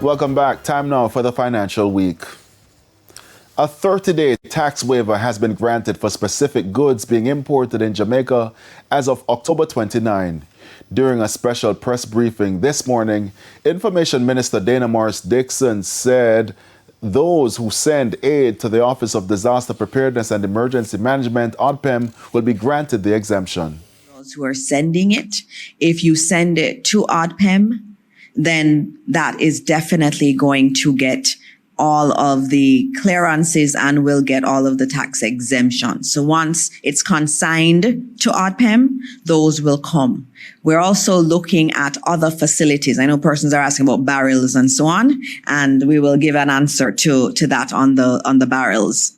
Welcome back. Time now for the financial week. A 30-day tax waiver has been granted for specific goods being imported in Jamaica as of October 29. During a special press briefing this morning, Information Minister Dana Morris-Dixon said those who send aid to the Office of Disaster Preparedness and Emergency Management, ODPEM, will be granted the exemption. Those who are sending it, if you send it to ODPEM, then that is definitely going to get all of the clearances and will get all of the tax exemptions. So once it's consigned to ODPEM, those will come. We're also looking at other facilities. I know persons are asking about barrels and so on, and we will give an answer to that on the barrels.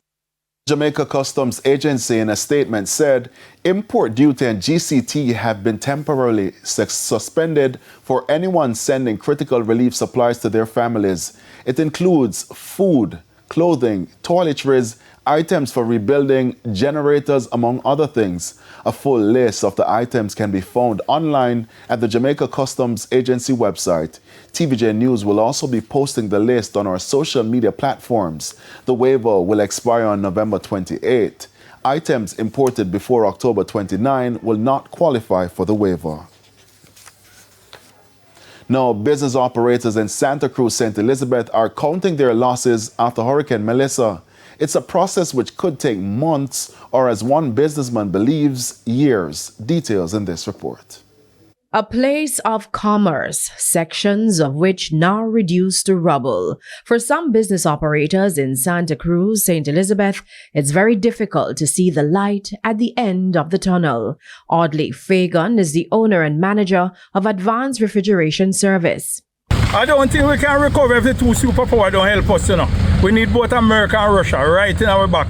Jamaica Customs Agency in a statement said import duty and GCT have been temporarily suspended for anyone sending critical relief supplies to their families. It includes food, clothing, toiletries, items for rebuilding, generators, among other things. A full list of the items can be found online at the Jamaica Customs Agency website. TVJ News will also be posting the list on our social media platforms. The waiver will expire on November 28. Items imported before October 29 will not qualify for the waiver. Now, business operators in Santa Cruz, St. Elizabeth are counting their losses after Hurricane Melissa. It's a process which could take months or, as one businessman believes, years. Details in this report. A place of commerce, sections of which now reduced to rubble. For some business operators in Santa Cruz, St. Elizabeth, it's very difficult to see the light at the end of the tunnel. Audley Fagan is the owner and manager of Advanced Refrigeration Service. I don't think we can recover if the two superpowers don't help us, We need both America and Russia right in our back,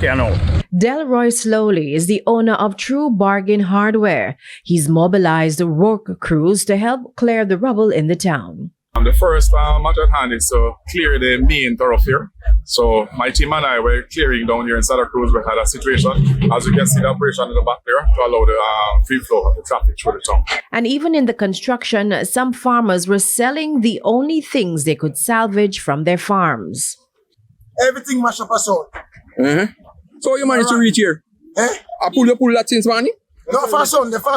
Delroy Slowly is the owner of True Bargain Hardware. He's mobilized work crews to help clear the rubble in the town. The first matter at hand is to clear the main thoroughfare. So my team and I were clearing down here in Santa Cruz. We had a situation, as you can see the operation in the back there, to allow the free flow of the traffic through the town. And even in the construction, some farmers were selling the only things they could salvage from their farms. Everything mash up a soul. So you managed to reach here? I pull that since morning? No, for Sunday. For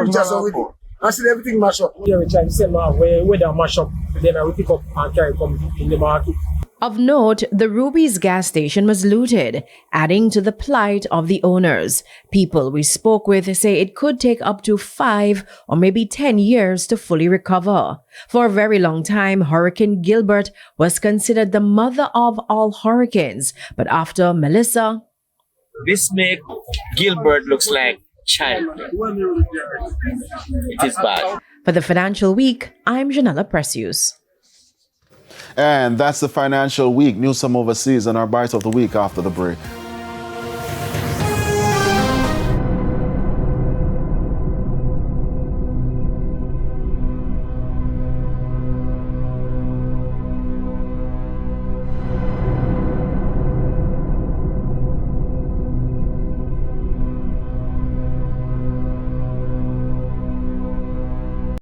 reach us with it. I see everything mash up. Yeah, we try to sell where they mash up. Then I will pick up and carry come in the market. Of note, the Ruby's gas station was looted, adding to the plight of the owners. People we spoke with say it could take up to 5 or maybe 10 years to fully recover. For a very long time, Hurricane Gilbert was considered the mother of all hurricanes. But after Melissa, this make Gilbert looks like child. It is bad. For the Financial Week, I'm Janella Precious. And that's the Financial Week. News from overseas and our Bites of the Week after the break.